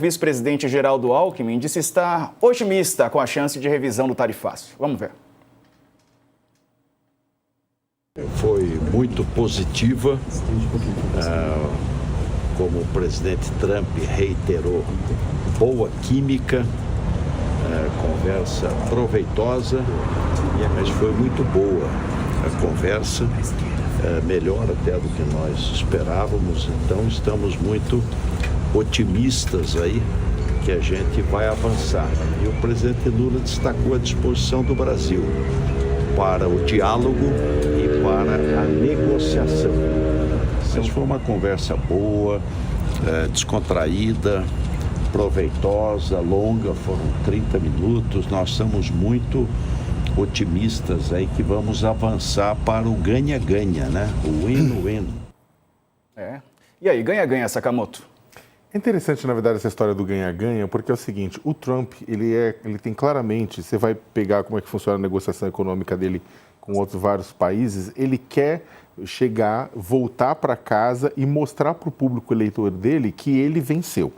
O vice-presidente Geraldo Alckmin disse estar otimista com a chance de revisão do tarifácio. Vamos ver. Foi muito positiva, como o presidente Trump reiterou, boa química, conversa proveitosa, mas foi muito boa a conversa, melhor até do que nós esperávamos, então estamos muito otimistas aí que a gente vai avançar. E o presidente Lula destacou a disposição do Brasil para o diálogo e para a negociação. Mas foi uma conversa boa, descontraída, proveitosa, longa, foram 30 minutos. Nós estamos muito otimistas aí que vamos avançar para o ganha-ganha, né? O win-win. E aí, ganha-ganha, Sakamoto? É interessante, na verdade, essa história do ganha-ganha, porque é o seguinte, o Trump, ele tem claramente, você vai pegar como é que funciona a negociação econômica dele com outros vários países, ele quer chegar, voltar para casa e mostrar para o público eleitor dele que ele venceu.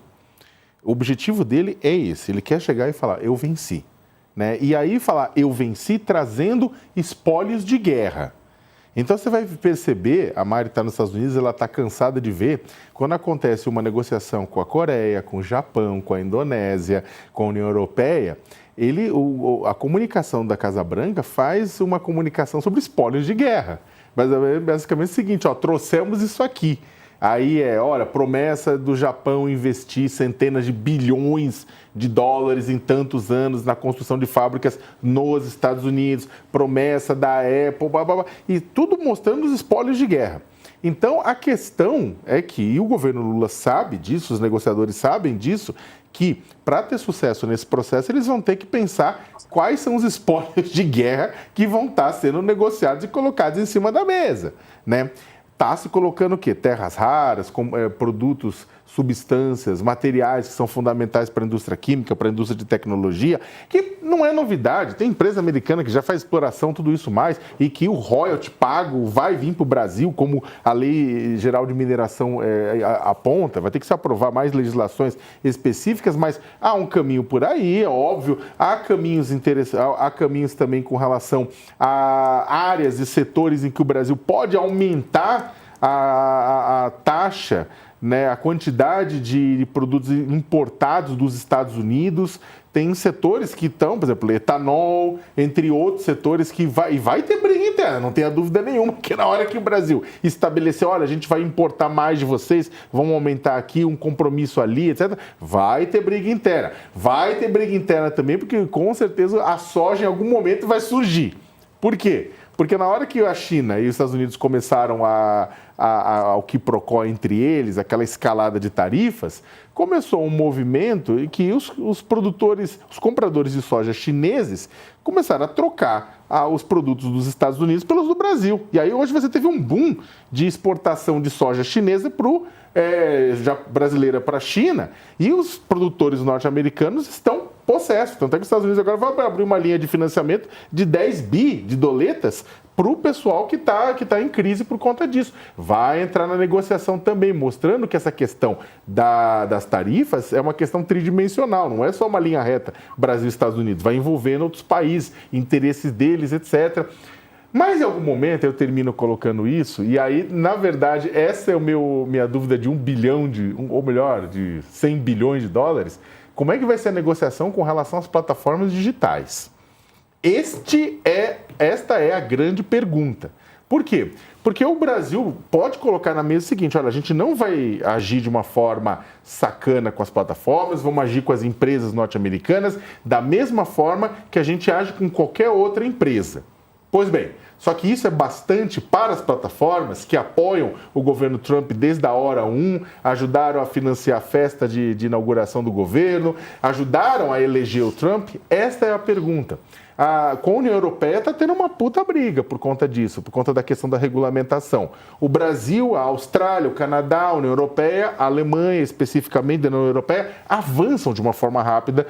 O objetivo dele é esse, ele quer chegar e falar, eu venci. Né? E aí falar, eu venci trazendo espólios de guerra. Então você vai perceber, a Mari está nos Estados Unidos, ela está cansada de ver, quando acontece uma negociação com a Coreia, com o Japão, com a Indonésia, com a União Europeia, a comunicação da Casa Branca faz uma comunicação sobre espólios de guerra. Mas é basicamente o seguinte, trouxemos isso aqui. Aí olha, promessa do Japão investir centenas de bilhões de dólares em tantos anos na construção de fábricas nos Estados Unidos, promessa da Apple, blá, blá, blá, e tudo mostrando os espólios de guerra. Então, a questão é que, e o governo Lula sabe disso, os negociadores sabem disso, que para ter sucesso nesse processo, eles vão ter que pensar quais são os espólios de guerra que vão estar sendo negociados e colocados em cima da mesa, né? Está se colocando o quê? Terras raras, produtos, substâncias, materiais que são fundamentais para a indústria química, para a indústria de tecnologia, que não é novidade. Tem empresa americana que já faz exploração, tudo isso mais, e que o royalty pago vai vir para o Brasil, como a Lei Geral de Mineração aponta. Vai ter que se aprovar mais legislações específicas, mas há um caminho por aí, é óbvio. Há caminhos também com relação a áreas e setores em que o Brasil pode aumentar a taxa, né, a quantidade de produtos importados dos Estados Unidos. Tem setores que estão, por exemplo, etanol, entre outros setores que vai ter briga interna, não tenha dúvida nenhuma, que na hora que o Brasil estabeleceu, olha, a gente vai importar mais de vocês, vamos aumentar aqui um compromisso ali, etc., vai ter briga interna. Vai ter briga interna também, porque com certeza a soja em algum momento vai surgir. Por quê? Porque na hora que a China e os Estados Unidos começaram ao quiprocó entre eles, aquela escalada de tarifas, começou um movimento em que os compradores de soja chineses começaram a trocar os produtos dos Estados Unidos pelos do Brasil. E aí hoje você teve um boom de exportação de soja chinesa brasileira para a China, e os produtores norte-americanos estão possessos. Tanto é que os Estados Unidos agora vai abrir uma linha de financiamento de 10 bi de doletas para o pessoal que tá em crise por conta disso. Vai entrar na negociação também, mostrando que essa questão das tarifas é uma questão tridimensional, não é só uma linha reta Brasil e Estados Unidos, vai envolvendo outros países, interesses deles, etc. Mas em algum momento eu termino colocando isso, e aí, na verdade, essa é minha dúvida de 1 bilhão, ou melhor, de 100 bilhões de dólares. Como é que vai ser a negociação com relação às plataformas digitais? Esta é a grande pergunta. Por quê? Porque o Brasil pode colocar na mesa o seguinte, olha, a gente não vai agir de uma forma sacana com as plataformas, vamos agir com as empresas norte-americanas da mesma forma que a gente age com qualquer outra empresa. Pois bem, só que isso é bastante para as plataformas que apoiam o governo Trump desde a hora 1, ajudaram a financiar a festa de inauguração do governo, ajudaram a eleger o Trump? Esta é a pergunta. Com a União Europeia está tendo uma puta briga por conta disso, por conta da questão da regulamentação. O Brasil, a Austrália, o Canadá, a União Europeia, a Alemanha, especificamente da União Europeia, avançam de uma forma rápida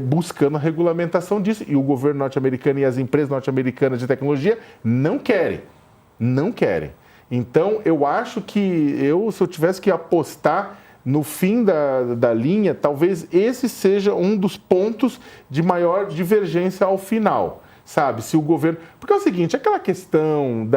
buscando a regulamentação disso. E o governo norte-americano e as empresas norte-americanas de tecnologia não querem. Não querem. Então, eu acho que se eu tivesse que apostar no fim da linha, talvez esse seja um dos pontos de maior divergência ao final, sabe? Se o governo... Porque é o seguinte, aquela questão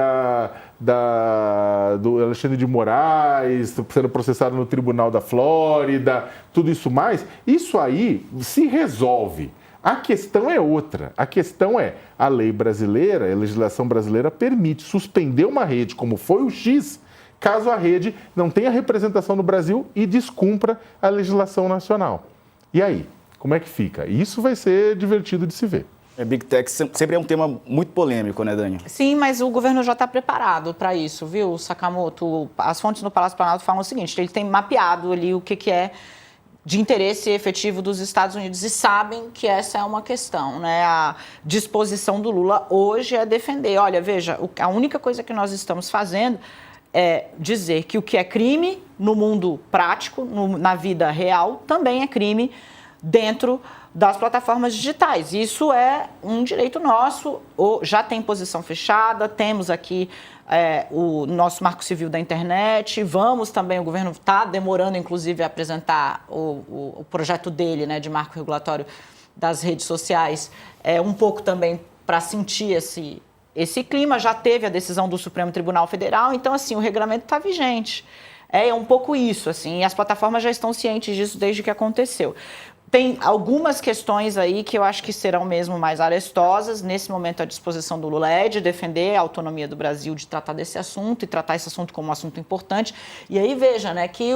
do Alexandre de Moraes sendo processado no Tribunal da Flórida, tudo isso mais, isso aí se resolve. A questão é outra. A questão é, a lei brasileira, a legislação brasileira permite suspender uma rede como foi o X, caso a rede não tenha representação no Brasil e descumpra a legislação nacional. E aí, como é que fica? Isso vai ser divertido de se ver. Big Tech sempre é um tema muito polêmico, né, Dani? Sim, mas o governo já está preparado para isso, viu, Sakamoto? As fontes no Palácio do Planalto falam o seguinte, ele tem mapeado ali o que é de interesse efetivo dos Estados Unidos e sabem que essa é uma questão, né? A disposição do Lula hoje é defender. Olha, veja, a única coisa que nós estamos fazendo é dizer que o que é crime no mundo prático, na vida real, também é crime dentro das plataformas digitais. Isso é um direito nosso, já tem posição fechada, temos aqui o nosso Marco Civil da Internet, vamos também, o governo está demorando, inclusive, a apresentar o projeto dele, né, de marco regulatório das redes sociais, um pouco também para sentir esse clima. Já teve a decisão do Supremo Tribunal Federal, então, assim, o regulamento está vigente. É um pouco isso, assim, e as plataformas já estão cientes disso desde que aconteceu. Tem algumas questões aí que eu acho que serão mesmo mais arestosas. Nesse momento, a disposição do Lula é de defender a autonomia do Brasil, de tratar desse assunto e tratar esse assunto como um assunto importante. E aí, veja, né, que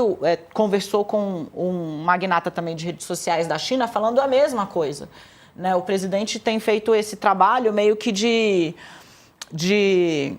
conversou com um magnata também de redes sociais da China falando a mesma coisa, né? O presidente tem feito esse trabalho meio que de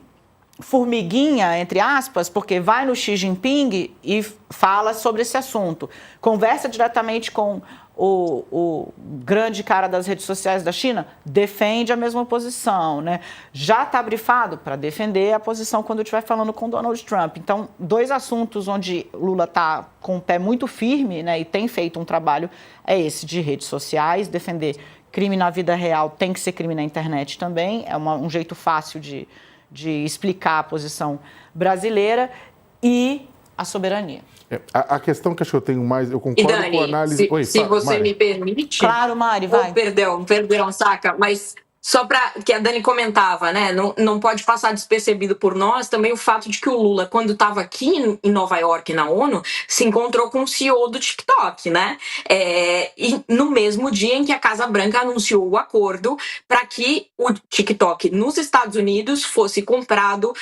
formiguinha, entre aspas, porque vai no Xi Jinping e fala sobre esse assunto. Conversa diretamente com o grande cara das redes sociais da China, defende a mesma posição, né? Já está brifado para defender a posição quando estiver falando com Donald Trump. Então, dois assuntos onde Lula está com o pé muito firme, né, e tem feito um trabalho, é esse de redes sociais, defender crime na vida real tem que ser crime na internet também, é um jeito fácil de explicar a posição brasileira, e a soberania. A questão que acho que eu tenho mais, eu concordo Dani, com a análise... se você me permite... Claro, Mari, vai. Perdão, Saca, mas só para que a Dani comentava, né? Não pode passar despercebido por nós também o fato de que o Lula, quando estava aqui em Nova York, na ONU, se encontrou com o CEO do TikTok, né? E no mesmo dia em que a Casa Branca anunciou o acordo para que o TikTok nos Estados Unidos fosse comprado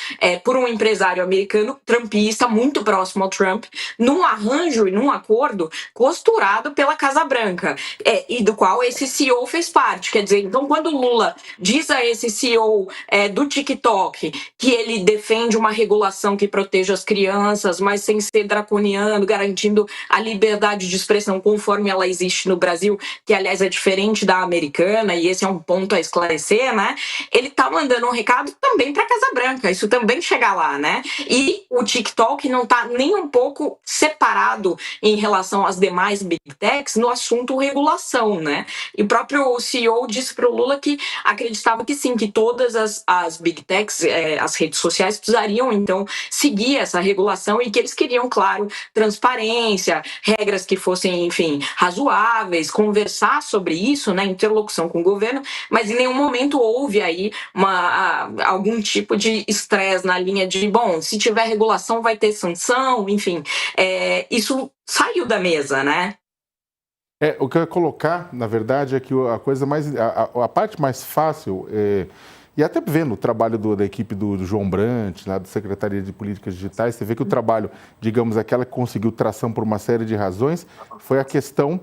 por um empresário americano trumpista, muito próximo ao Trump, num arranjo e num acordo costurado pela Casa Branca, e do qual esse CEO fez parte. Quer dizer, então, quando o Lula diz a esse CEO do TikTok que ele defende uma regulação que proteja as crianças, mas sem ser draconiano, garantindo a liberdade de expressão conforme ela existe no Brasil, que aliás é diferente da americana, e esse é um ponto a esclarecer, né? Ele tá mandando um recado também para a Casa Branca, isso também chega lá, né? E o TikTok não tá nem um pouco separado em relação às demais Big Techs no assunto regulação, né? E o próprio CEO disse para o Lula que acreditava que sim, que todas as Big Techs, as redes sociais, precisariam, então, seguir essa regulação e que eles queriam, claro, transparência, regras que fossem, enfim, razoáveis, conversar sobre isso, né, interlocução com o governo, mas em nenhum momento houve aí algum tipo de estresse na linha de, bom, se tiver regulação vai ter sanção, enfim, isso saiu da mesa, né? O que eu ia colocar, na verdade, é que a coisa mais, a parte mais fácil, e até vendo o trabalho da equipe do João Brant, lá da Secretaria de Políticas Digitais, você vê que o trabalho, digamos, aquela que conseguiu tração por uma série de razões, foi a questão,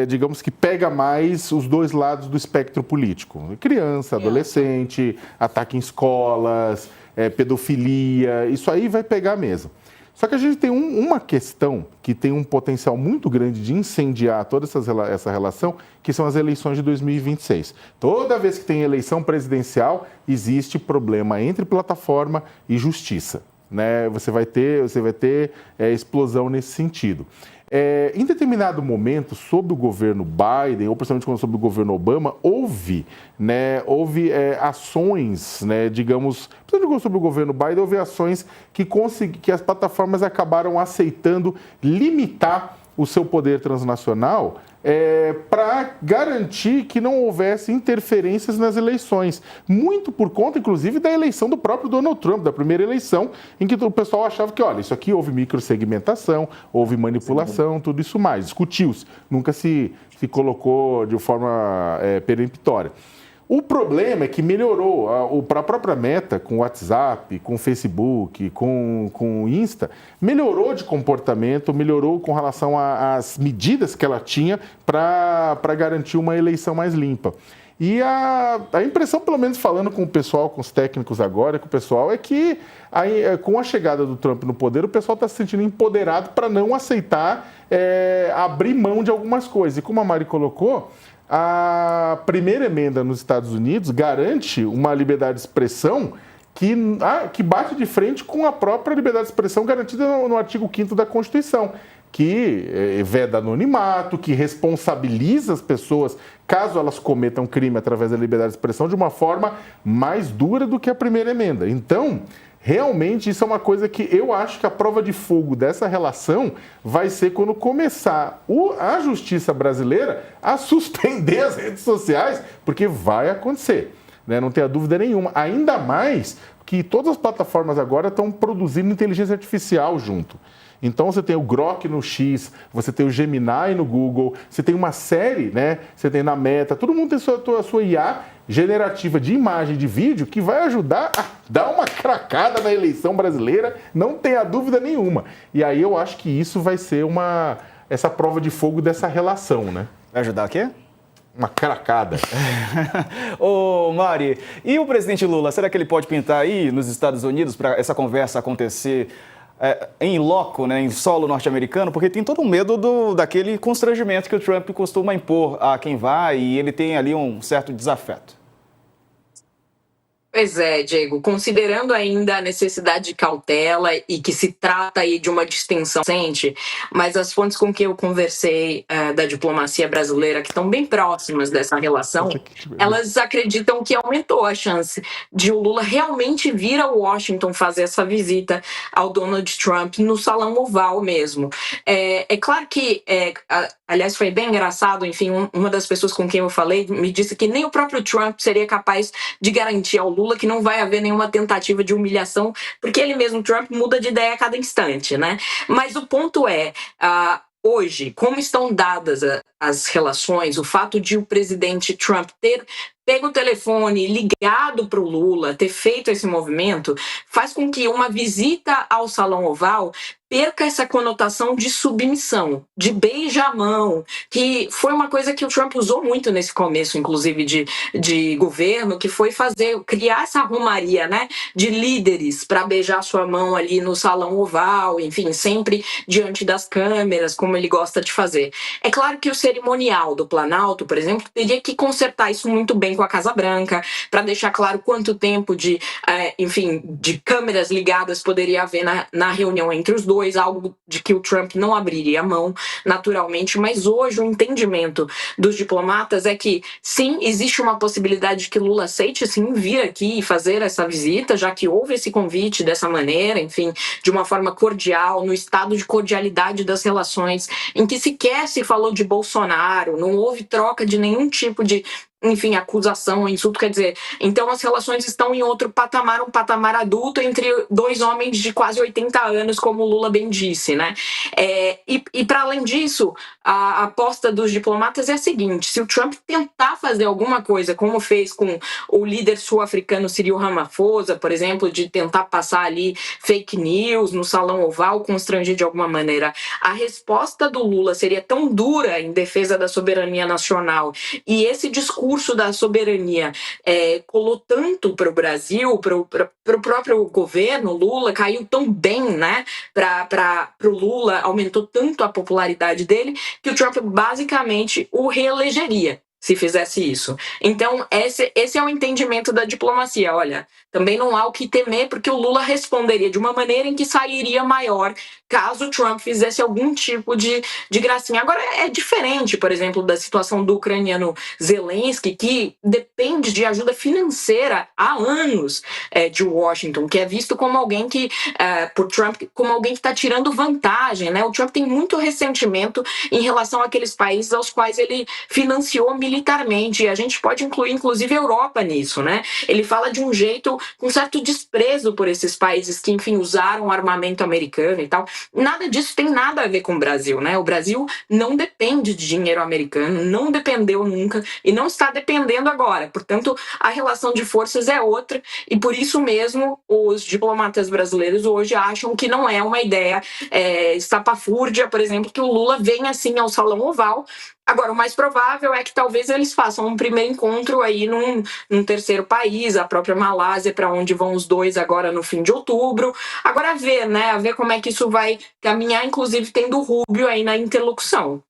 digamos, que pega mais os dois lados do espectro político. Criança, adolescente, ataque em escolas, pedofilia, isso aí vai pegar mesmo. Só que a gente tem uma questão que tem um potencial muito grande de incendiar toda essa relação, que são as eleições de 2026. Toda vez que tem eleição presidencial, existe problema entre plataforma e justiça, né? Você vai ter explosão nesse sentido. Em determinado momento, sob o governo Biden, ou principalmente sob o governo Obama, houve ações, né, digamos, principalmente sob o governo Biden, houve ações que as plataformas acabaram aceitando limitar o seu poder transnacional para garantir que não houvesse interferências nas eleições. Muito por conta, inclusive, da eleição do próprio Donald Trump, da primeira eleição, em que o pessoal achava que, olha, isso aqui houve microsegmentação, houve manipulação, tudo isso mais. Discutiu-se, nunca se colocou de forma peremptória. O problema é que melhorou para a própria Meta, com o WhatsApp, com o Facebook, com o Insta, melhorou de comportamento, melhorou com relação às medidas que ela tinha para garantir uma eleição mais limpa. E a impressão, pelo menos falando com o pessoal, com os técnicos agora, com o pessoal, é que com a chegada do Trump no poder, o pessoal está se sentindo empoderado para não aceitar abrir mão de algumas coisas. E como a Mari colocou, a primeira emenda nos Estados Unidos garante uma liberdade de expressão que bate de frente com a própria liberdade de expressão garantida no artigo 5º da Constituição, que veda anonimato, que responsabiliza as pessoas caso elas cometam crime através da liberdade de expressão de uma forma mais dura do que a primeira emenda. Então, realmente, isso é uma coisa que eu acho que a prova de fogo dessa relação vai ser quando começar a justiça brasileira a suspender as redes sociais, porque vai acontecer, né? Não tenha dúvida nenhuma. Ainda mais que todas as plataformas agora estão produzindo inteligência artificial junto. Então você tem o Grok no X, você tem o Gemini no Google, você tem uma série, né? Você tem na Meta, todo mundo tem a sua IA generativa de imagem, de vídeo, que vai ajudar a dar uma cracada na eleição brasileira, não tenha dúvida nenhuma. E aí eu acho que isso vai ser essa prova de fogo dessa relação, né? Vai ajudar o quê? Uma cracada. Ô, Mari, e o presidente Lula, será que ele pode pintar aí nos Estados Unidos para essa conversa acontecer em loco, né, em solo norte-americano? Porque tem todo um medo daquele constrangimento que o Trump costuma impor a quem vai, e ele tem ali um certo desafeto. Pois é, Diego, considerando ainda a necessidade de cautela e que se trata aí de uma distensão recente, mas as fontes com que eu conversei da diplomacia brasileira, que estão bem próximas dessa relação, elas acreditam que aumentou a chance de o Lula realmente vir a Washington fazer essa visita ao Donald Trump no Salão Oval mesmo. É claro que, aliás, foi bem engraçado, enfim, uma das pessoas com quem eu falei me disse que nem o próprio Trump seria capaz de garantir ao Lula que não vai haver nenhuma tentativa de humilhação, porque ele mesmo, Trump, muda de ideia a cada instante, né? Mas o ponto é, hoje, como estão dadas as relações, o fato de o presidente Trump ter pego o telefone, ligado para o Lula, ter feito esse movimento, faz com que uma visita ao Salão Oval perca essa conotação de submissão, de beija-mão, que foi uma coisa que o Trump usou muito nesse começo, inclusive, de governo, que foi criar essa romaria, né, de líderes para beijar sua mão ali no Salão Oval, enfim, sempre diante das câmeras, como ele gosta de fazer. É claro que o cerimonial do Planalto, por exemplo, teria que consertar isso muito bem com a Casa Branca, para deixar claro quanto tempo de câmeras ligadas poderia haver na reunião entre os dois, algo de que o Trump não abriria a mão, naturalmente, mas hoje o entendimento dos diplomatas é que, sim, existe uma possibilidade de que Lula aceite, sim, vir aqui e fazer essa visita, já que houve esse convite dessa maneira, enfim, de uma forma cordial, no estado de cordialidade das relações, em que sequer se falou de Bolsonaro, não houve troca de nenhum tipo de, enfim, acusação, insulto, quer dizer, então as relações estão em outro patamar, um patamar adulto entre dois homens de quase 80 anos, como o Lula bem disse, né? E para além disso, a aposta dos diplomatas é a seguinte: se o Trump tentar fazer alguma coisa, como fez com o líder sul-africano Cyril Ramaphosa, por exemplo, de tentar passar ali fake news no Salão Oval, constranger de alguma maneira, a resposta do Lula seria tão dura em defesa da soberania nacional, e esse discurso da soberania colou tanto para o Brasil, para o próprio governo Lula, caiu tão bem, né, para o Lula, aumentou tanto a popularidade dele, que o Trump basicamente o reelegeria se fizesse isso. Então, esse é o entendimento da diplomacia. Olha, também não há o que temer, porque o Lula responderia de uma maneira em que sairia maior caso o Trump fizesse algum tipo de gracinha. Agora, é diferente, por exemplo, da situação do ucraniano Zelensky, que depende de ajuda financeira há anos de Washington, que é visto como alguém que, por Trump, como alguém que está tirando vantagem, né? O Trump tem muito ressentimento em relação àqueles países aos quais ele financiou militarmente, e a gente pode incluir, inclusive, a Europa nisso, né? Ele fala de um jeito com certo desprezo por esses países que, enfim, usaram armamento americano e tal. Nada disso tem nada a ver com o Brasil, né? O Brasil não depende de dinheiro americano, não dependeu nunca e não está dependendo agora. Portanto, a relação de forças é outra e por isso mesmo os diplomatas brasileiros hoje acham que não é uma ideia estapafúrdia, por exemplo, que o Lula venha assim ao Salão Oval. Agora, o mais provável é que talvez eles façam um primeiro encontro aí num terceiro país, a própria Malásia, para onde vão os dois agora no fim de outubro. Agora a ver, né? A ver como é que isso vai caminhar, inclusive tendo o Rubio aí na interlocução.